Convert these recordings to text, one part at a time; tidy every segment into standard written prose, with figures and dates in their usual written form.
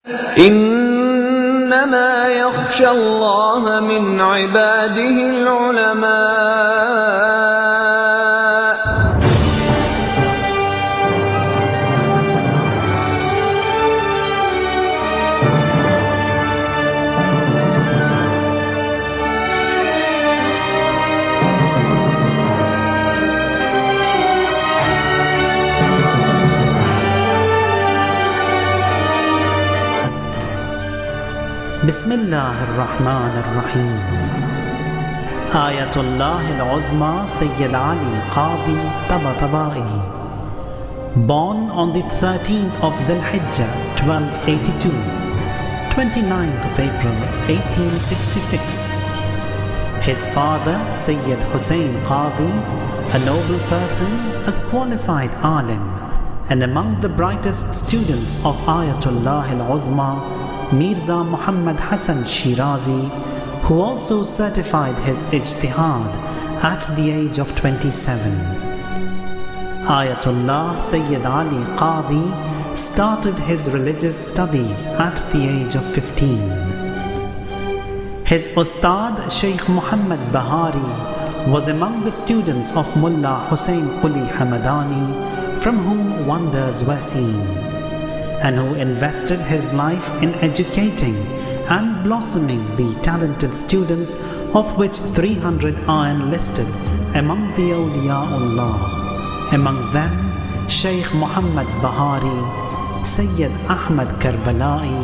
إنما يخشى الله من عباده العلماء. Bismillah ar-Rahman ar-Rahim. Ayatullah al-Uzma Syed Ali Qazi Tabatabai, born on the 13th of Dhul Hijjah 1282, 29th of April 1866. His father Sayyid Hussain Qazi, a noble person, a qualified alim, and among the brightest students of Ayatullah al-Uzma, Mirza Muhammad Hassan Shirazi, who also certified his ijtihad at the age of 27. Ayatullah Sayyid Ali Qazi started his religious studies at the age of 15. His Ustad Shaykh Muhammad Bahari was among the students of Mullah Hussain Quli Hamadani, from whom wonders were seen, and who invested his life in educating and blossoming the talented students, of which 300 are enlisted among the Awliyaullah. Among them, Shaykh Muhammad Bahari, Sayyid Ahmad Karbala'i,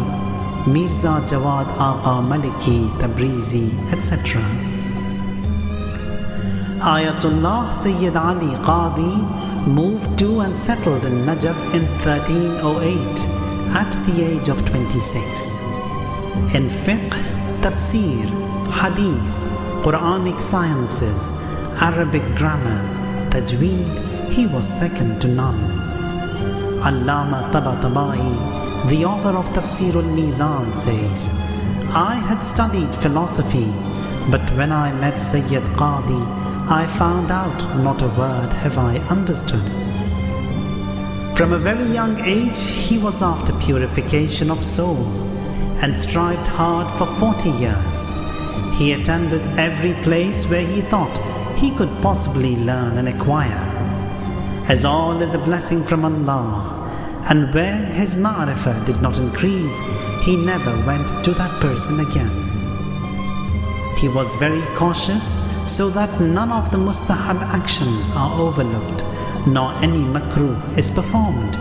Mirza Jawad Aqa Maliki Tabrizi, etc. Ayatullah Sayyid Ali Qazi moved to and settled in Najaf in 1308 at the age of 26. In fiqh, tafsir, hadith, Quranic sciences, Arabic grammar, tajweed, he was second to none. Allama Tabatabai, the author of Tafsir al-Mizan, says, I had studied philosophy, but when I met Sayyid Qazi, I found out not a word have I understood. From a very young age, he was after purification of soul and strived hard for 40 years. He attended every place where he thought he could possibly learn and acquire, as all is a blessing from Allah, and where his ma'rifah did not increase, he never went to that person again. He was very cautious so that none of the mustahab actions are overlooked, nor any makruh is performed.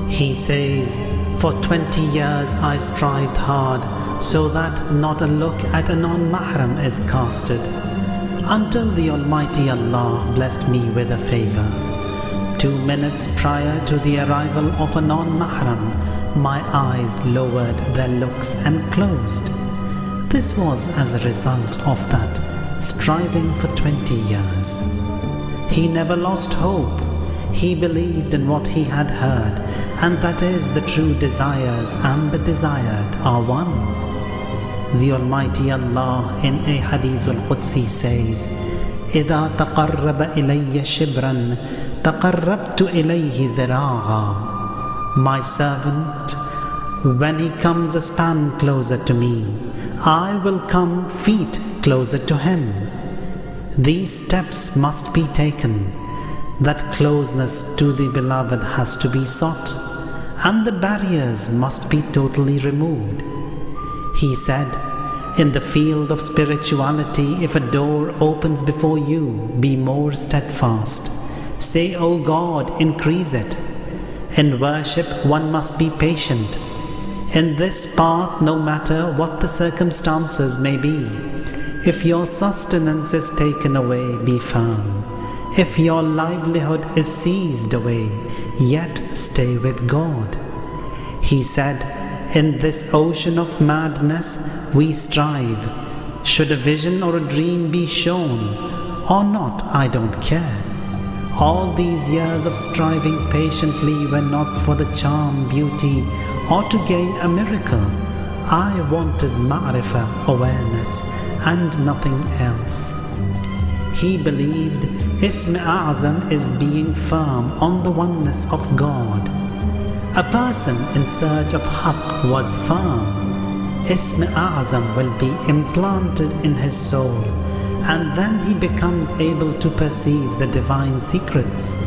He says, for 20 years I strived hard so that not a look at a non-mahram is casted, until the Almighty Allah blessed me with a favor. 2 minutes prior to the arrival of a non-mahram, my eyes lowered their looks and closed. This was as a result of that striving for 20 years. He never lost hope. He believed in what he had heard, and that is the true desires and the desired are one. The Almighty Allah in a Hadith al-Qudsi says, إِذَا تَقَرَّبَ إِلَيَّ شِبْرًا تَقَرَّبْتُ إِلَيْهِ ذِرَاعًا. My servant, when he comes a span closer to me, I will come feet closer to him. These steps must be taken. That closeness to the Beloved has to be sought, and the barriers must be totally removed. He said, in the field of spirituality, if a door opens before you, be more steadfast. Say, O God, increase it. In worship, one must be patient. In this path, no matter what the circumstances may be, if your sustenance is taken away, be firm. If your livelihood is seized away, yet stay with God. He said, in this ocean of madness we strive. Should a vision or a dream be shown or not, I don't care. All these years of striving patiently were not for the charm, beauty, or to gain a miracle, I wanted ma'rifah, awareness, and nothing else. He believed Ism A'zam is being firm on the oneness of God. A person in search of Haqq was firm. Ism A'zam will be implanted in his soul, and then he becomes able to perceive the divine secrets.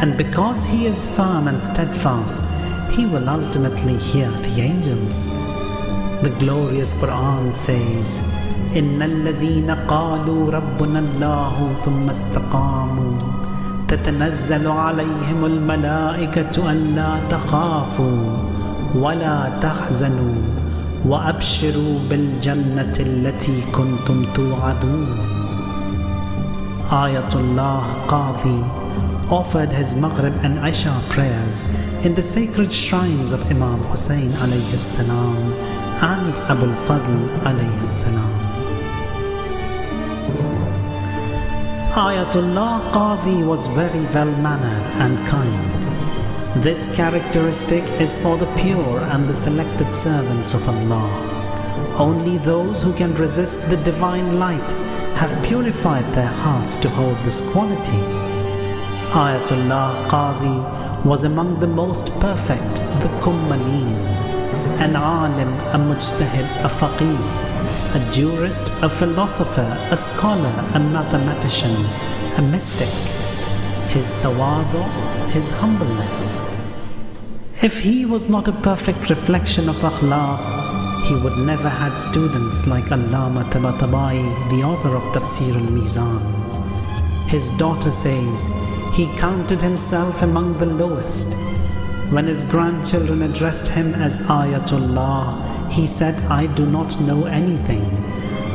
And because he is firm and steadfast, he will ultimately hear the angels. The glorious Quran says, إِنَّ الَّذِينَ قَالُوا رَبُّنَا اللَّهُ ثُمَّ اسْتَقَامُوا تَتَنَزَّلُ عَلَيْهِمُ الْمَلَائِكَةُ أَلَّا تَخَافُوا وَلَا تَحْزَنُوا وَأَبْشِرُوا بِالْجَنَّةِ الَّتِي كُنْتُمْ تُوعَدُونَ. Ayatullah Qazi offered his Maghrib and Isha prayers in the sacred shrines of Imam Hussein alayhi salam and Abul Fadl alayhi salam. Ayatullah Qazi was very well-mannered and kind. This characteristic is for the pure and the selected servants of Allah. Only those who can resist the divine light have purified their hearts to hold this quality. Ayatullah Qazi was among the most perfect, the Kummaleen, an alim, a mujtahid, a faqih, a jurist, a philosopher, a scholar, a mathematician, a mystic. His tawadu, his humbleness. If he was not a perfect reflection of akhlaq, he would never had students like Aqa Qazi Tabatabai, the author of Tafsir al-Mizan. His daughter says, he counted himself among the lowest. When his grandchildren addressed him as Ayatullah, he said, I do not know anything.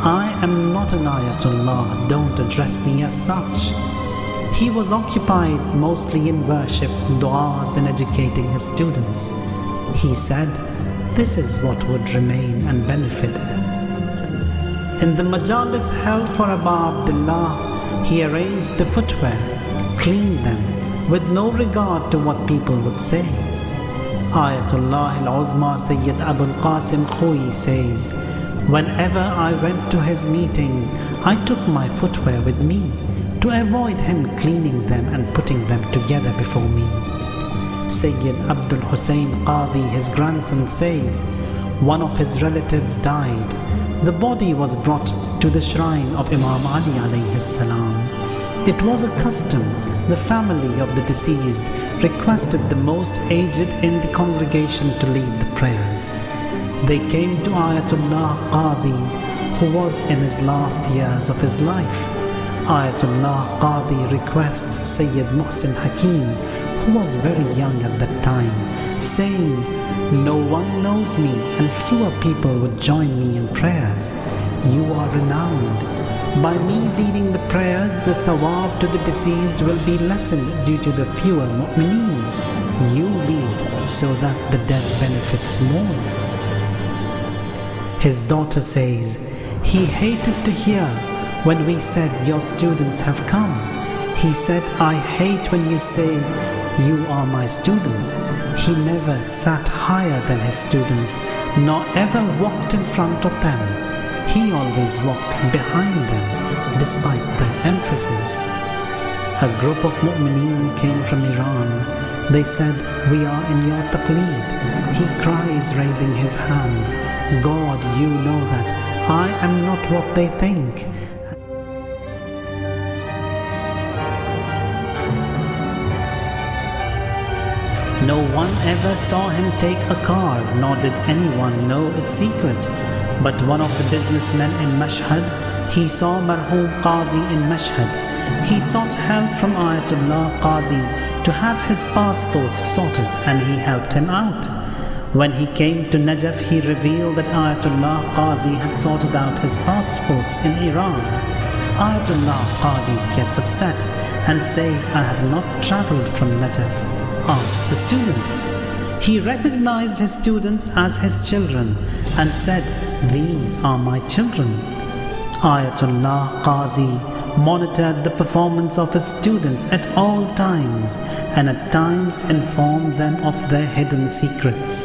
I am not an Ayatullah, don't address me as such. He was occupied mostly in worship, du'as, and educating his students. He said, this is what would remain and benefit him. In the majalis held for Aba Abdullah, he arranged the footwear, cleaned them, with no regard to what people would say. Ayatullah al-Uzma Syed Abul Qasim Khoui says, whenever I went to his meetings, I took my footwear with me to avoid him cleaning them and putting them together before me. Sayyid Abdul Hussein Qadi, his grandson, says, one of his relatives died. The body was brought to the shrine of Imam Ali alayhi salam. It was a custom. The family of the deceased requested the most aged in the congregation to lead the prayers. They came to Ayatullah Qadi, who was in his last years of his life. Ayatullah Qadi requests Sayyid Muhsin Hakim, who was very young at that time, saying, no one knows me and fewer people would join me in prayers. You are renowned. By me leading the prayers, the thawab to the deceased will be lessened due to the fewer mu'mineen. You lead so that the dead benefits more. His daughter says, he hated to hear when we said your students have come. He said, I hate when you say you are my students. He never sat higher than his students, nor ever walked in front of them. He always walked behind them, despite their emphasis. A group of mu'mineen came from Iran. They said, we are in your taqleed. He cries, raising his hands, God, you know that I am not what they think. No one ever saw him take a car, nor did anyone know its secret. But one of the businessmen in Mashhad, he saw Marhum Qazi in Mashhad. He sought help from Ayatullah Qazi to have his passports sorted, and he helped him out. When he came to Najaf, he revealed that Ayatullah Qazi had sorted out his passports in Iran. Ayatullah Qazi gets upset and says, I have not travelled from Najaf. Ask the students. He recognized his students as his children and said, these are my children. Ayatullah Qazi monitored the performance of his students at all times and at times informed them of their hidden secrets.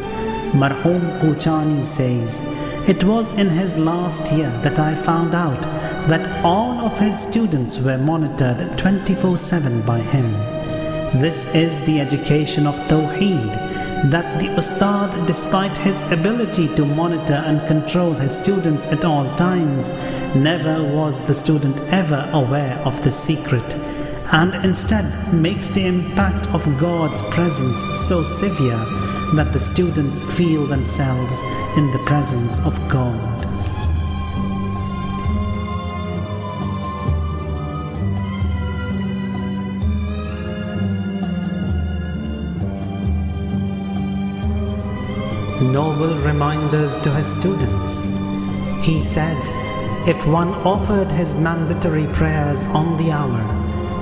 Marhum Kuchani says, it was in his last year that I found out that all of his students were monitored 24/7 by him. This is the education of Tawheed, that the Ustad, despite his ability to monitor and control his students at all times, never was the student ever aware of the secret, and instead makes the impact of God's presence so severe that the students feel themselves in the presence of God. Noble reminders to his students. He said, if one offered his mandatory prayers on the hour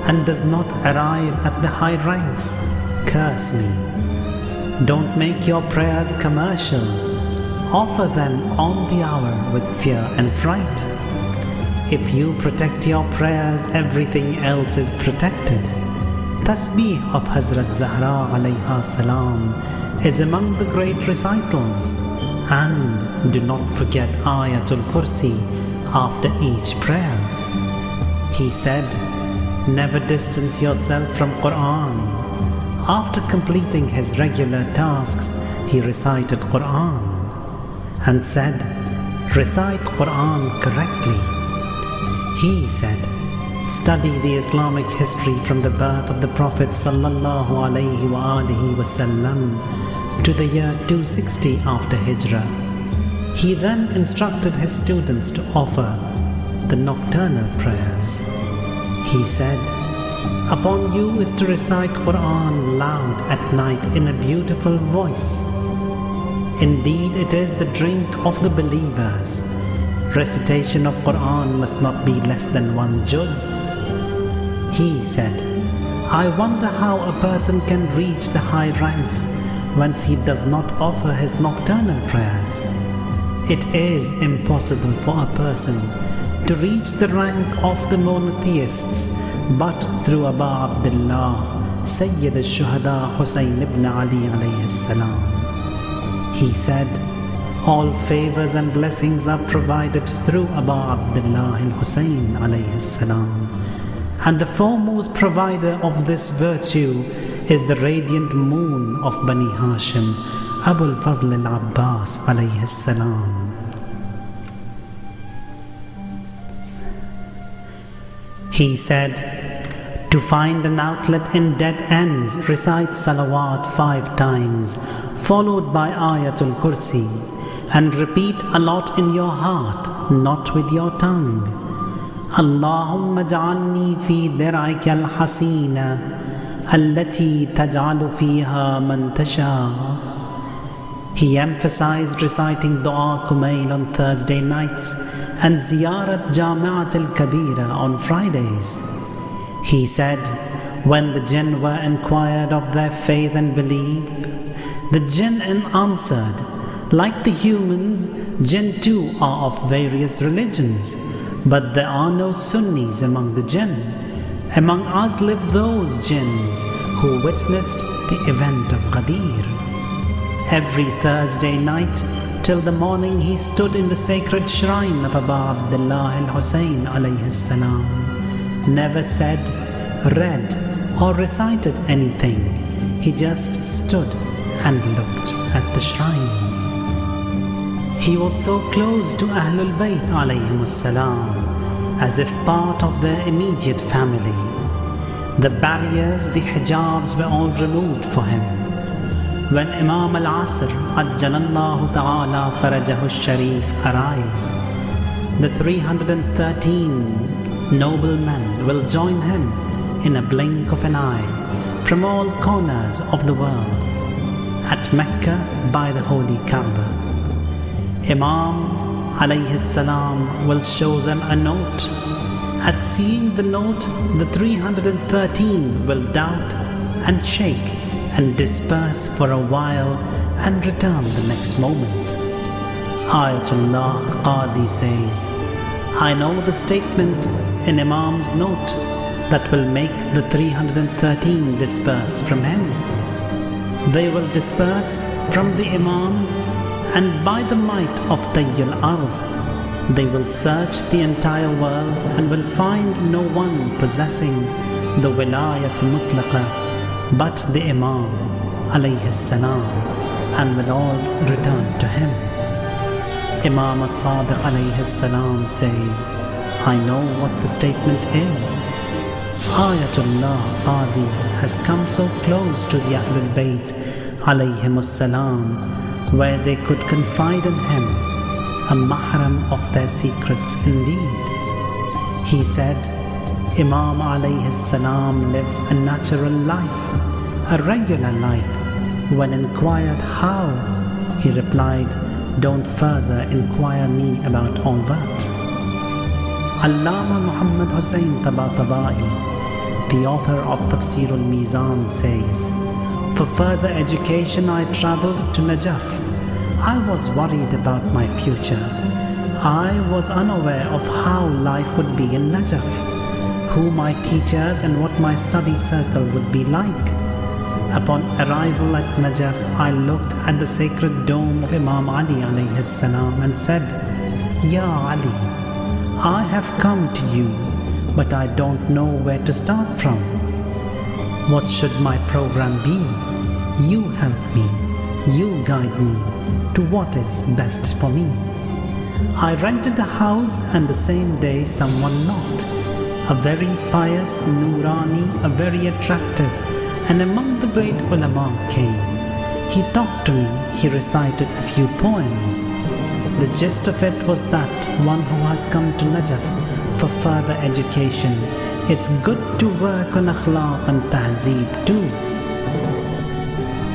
and does not arrive at the high ranks, curse me. Don't make your prayers commercial. Offer them on the hour with fear and fright. If you protect your prayers, everything else is protected. Tasbih of Hazrat Zahra alayha salam is among the great recitals. And do not forget Ayatul Kursi after each prayer. He said, never distance yourself from Quran. After completing his regular tasks, he recited Quran and said, recite Quran correctly. He said, study the Islamic history from the birth of the Prophet sallallahu alaihi wasallam to the year 260 after Hijrah. He then instructed his students to offer the nocturnal prayers. He said, upon you is to recite Quran loud at night in a beautiful voice. Indeed, it is the drink of the believers. Recitation of Quran must not be less than 1 juz. He said, I wonder how a person can reach the high ranks once he does not offer his nocturnal prayers. It is impossible for a person to reach the rank of the monotheists but through Aba Abdullah, Sayyid al-Shuhada Husayn ibn Ali alayhi salam. He said, all favors and blessings are provided through Aba Abdullah al-Husayn alayhi salam. And the foremost provider of this virtue is the radiant moon of Bani Hashim, Abul Fadl al-Abbas alayhi salam. He said, to find an outlet in dead ends, recite salawat 5 times, followed by Ayatul Kursi, and repeat a lot in your heart, not with your tongue. Allahumma ja'alni fi dir'ika al-hasina, allati taj'alu fiha man tasha. He emphasized reciting Dua Kumail on Thursday nights and Ziyarat Jami'at al-Kabira on Fridays. He said, when the jinn were inquired of their faith and belief, the jinn answered, like the humans, jinn too are of various religions, but there are no Sunnis among the jinn. Among us live those jinns who witnessed the event of Ghadir. Every Thursday night till the morning he stood in the sacred shrine of Aba Abdullah al-Husayn alayhi salam, never said, read or recited anything. He just stood and looked at the shrine. He was so close to Ahlul Bayt alayhim salam, as if part of their immediate family. The barriers, the hijabs were all removed for him. When Imam al-Asr Ajjalallahu ta'ala farajahu sharif arrives, the 313 noble men will join him in a blink of an eye from all corners of the world at Mecca by the holy Kaaba. Imam alayhi salam will show them a note. At seeing the note, the 313 will doubt and shake and disperse for a while and return the next moment. Ayatullah Qazi says, I know the statement in Imam's note that will make the 313 disperse from him. They will disperse from the Imam, and by the might of Tayyul Ard, they will search the entire world and will find no one possessing the Wilayat Mutlaqa but the Imam alayhi salam, and will all return to him. Imam as-Sadiq alayhi salam says, I know what the statement is. Ayatullah Qazi has come so close to the Ahlul Bayt alayhimus salam, where they could confide in him, a mahram of their secrets indeed. He said, Imam alayhi salam lives a natural life, a regular life. When inquired how, he replied, don't further inquire me about all that. Allama Muhammad Hussain Tabatabai, the author of Tafsir al-Mizan, says, for further education I travelled to Najaf. I was worried about my future. I was unaware of how life would be in Najaf, who my teachers and what my study circle would be like. Upon arrival at Najaf, I looked at the sacred dome of Imam Ali alayhi salam and said, Ya Ali, I have come to you, but I don't know where to start from. What should my program be? You help me, you guide me to what is best for me. I rented a house, and the same day someone knocked. A very pious, Nurani, a very attractive, and among the great ulama came. He talked to me, he recited a few poems. The gist of it was that one who has come to Najaf for further education, it's good to work on akhlaq and tahzeeb too.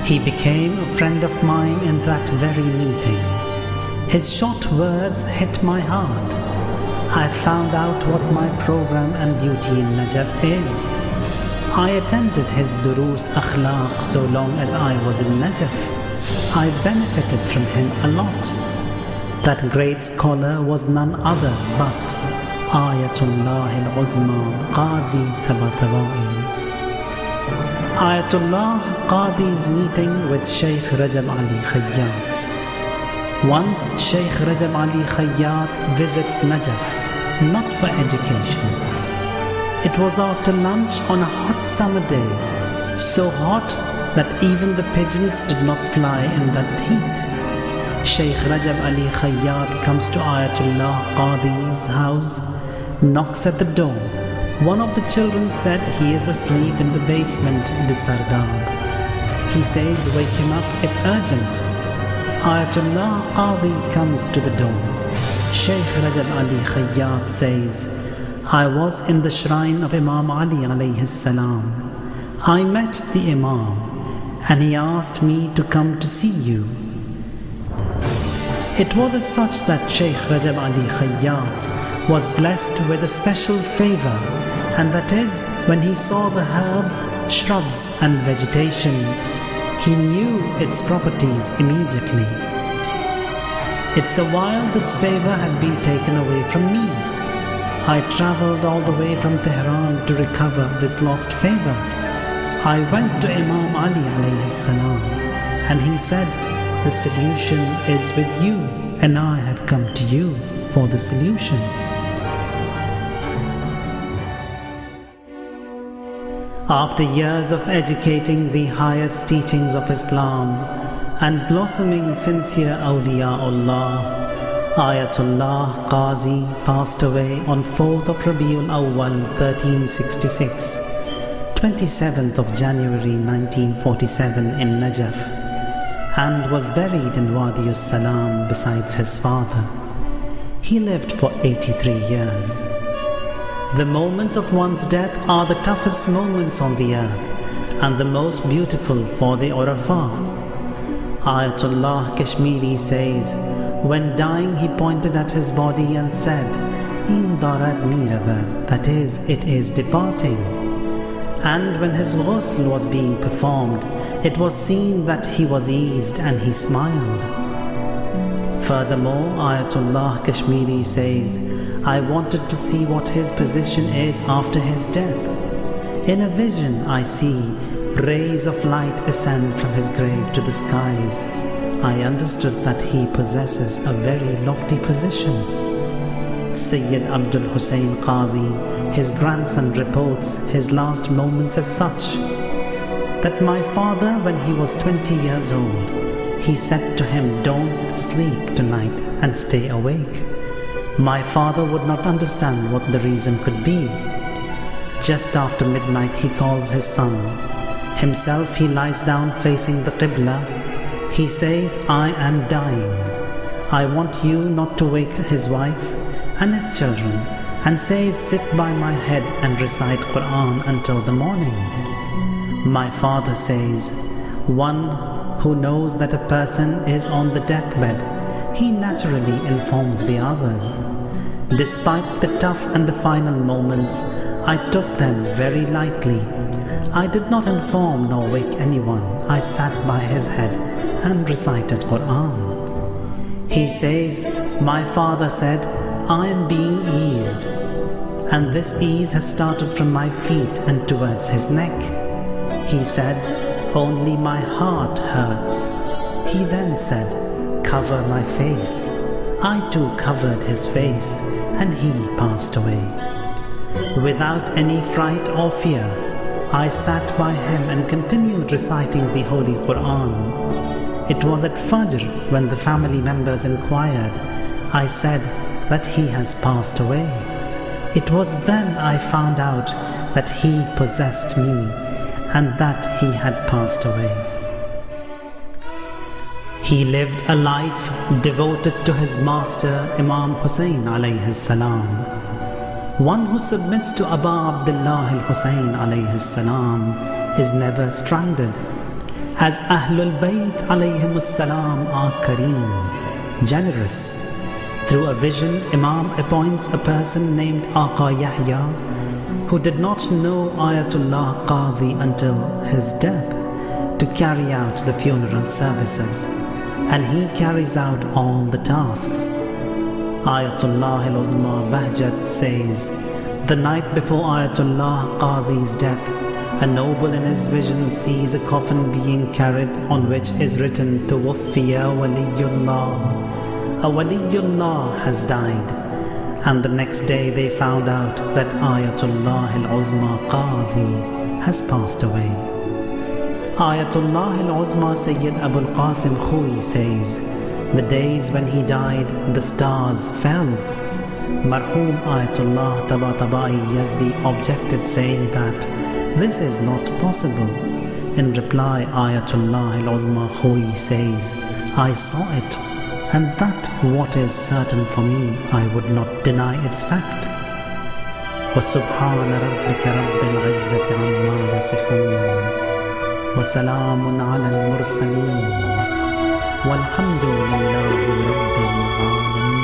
He became a friend of mine in that very meeting. His short words hit my heart. I found out what my program and duty in Najaf is. I attended his durus akhlaq so long as I was in Najaf. I benefited from him a lot. That great scholar was none other but Ayatullah al-Uzma Qazi Tabatabai. Ayatullah Qadi's meeting with Shaykh Rajab Ali Khayyat. Once Shaykh Rajab Ali Khayyat visits Najaf, not for education. It was after lunch on a hot summer day, so hot that even the pigeons did not fly in that heat. Shaykh Rajab Ali Khayyat comes to Ayatullah Qadi's house, knocks at the door. One of the children said he is asleep in the basement, the Sardab. He says, wake him up, it's urgent. Ayatullah Qadi comes to the door. Shaykh Rajab Ali Khayyat says, I was in the shrine of Imam Ali alayhi salam. I met the Imam and he asked me to come to see you. It was as such that Shaykh Rajab Ali Khayyat was blessed with a special favor, and that is when he saw the herbs, shrubs and vegetation, he knew its properties immediately. It's a while this favor has been taken away from me. I travelled all the way from Tehran to recover this lost favor. I went to Imam Ali alayhi salam, and he said, the solution is with you, and I have come to you for the solution. After years of educating the highest teachings of Islam and blossoming sincere awliyaullah, Ayatullah Qazi passed away on 4th of Rabiul Awwal 1366, 27th of January 1947 in Najaf, and was buried in Wadi Salam besides his father. He lived for 83 years. The moments of one's death are the toughest moments on the earth and the most beautiful for the Urafa. Ayatullah Kashmiri says, when dying he pointed at his body and said, In darad miravad, that is, it is departing. And when his ghusl was being performed, it was seen that he was eased and he smiled. Furthermore, Ayatullah Kashmiri says, I wanted to see what his position is after his death. In a vision I see Rays of light ascend from his grave to the skies. I understood that he possesses a very lofty position. Syed Abdul Hussain Qadi, his grandson, reports his last moments as such, that my father, when he was 20 years old, he said to him, "Don't sleep tonight and stay awake." My father would not understand what the reason could be. Just after midnight he calls his son. Himself he lies down facing the Qibla. He says, "I am dying. I want you not to wake his wife and his children," and says, "Sit by my head and recite Quran until the morning." My father says, "One who knows that a person is on the deathbed, he naturally informs the others." Despite the tough and the final moments, I took them very lightly. I did not inform nor wake anyone. I sat by his head and recited Quran. He says, "My father said, I am being eased, and this ease has started from my feet and towards his neck." He said, "Only my heart hurts." He then said, "Cover my face." I too covered his face, and he passed away. Without any fright or fear, I sat by him and continued reciting the Holy Quran. It was at Fajr when the family members inquired. I said that he has passed away. It was then I found out that he possessed me and that he had passed away. He lived a life devoted to his master Imam Hussain alayhi salam. One who submits to Aba Abdullah al-Hussain alayhi salam is never stranded, as Ahlul Bayt alayhim salam are kareem, generous. Through a vision, Imam appoints a person named Aqa Yahya, who did not know Ayatullah Qadi until his death, to carry out the funeral services, and he carries out all the tasks. Ayatullah al-Uzma Bahjat says, the night before Ayatullah Qadi's death, a noble in his vision sees a coffin being carried on which is written, "Tuwaffiya waliyullah." A waliyullah has died. And the next day they found out that Ayatullah al-Uzma Qadi has passed away. Ayatullah al-Uzma Sayyid Abul Qasim Khoi says, the days when he died, the stars fell. Marhum Ayatullah Tabatabai Yazdi objected, saying that this is not possible. In reply, Ayatullah al-Uzma Khoi says, "I saw it, and that what is certain for me, I would not deny its fact." وَسُبْحَانَ رَبِّكَ رَبِّ الْعِزَّةِ عَمَّا يَصِفُونَ وَسَلَامٌ عَلَى الْمُرْسَلِينَ وَالْحَمْدُ لِلَّهِ رَبِّ الْعَالَمِينَ.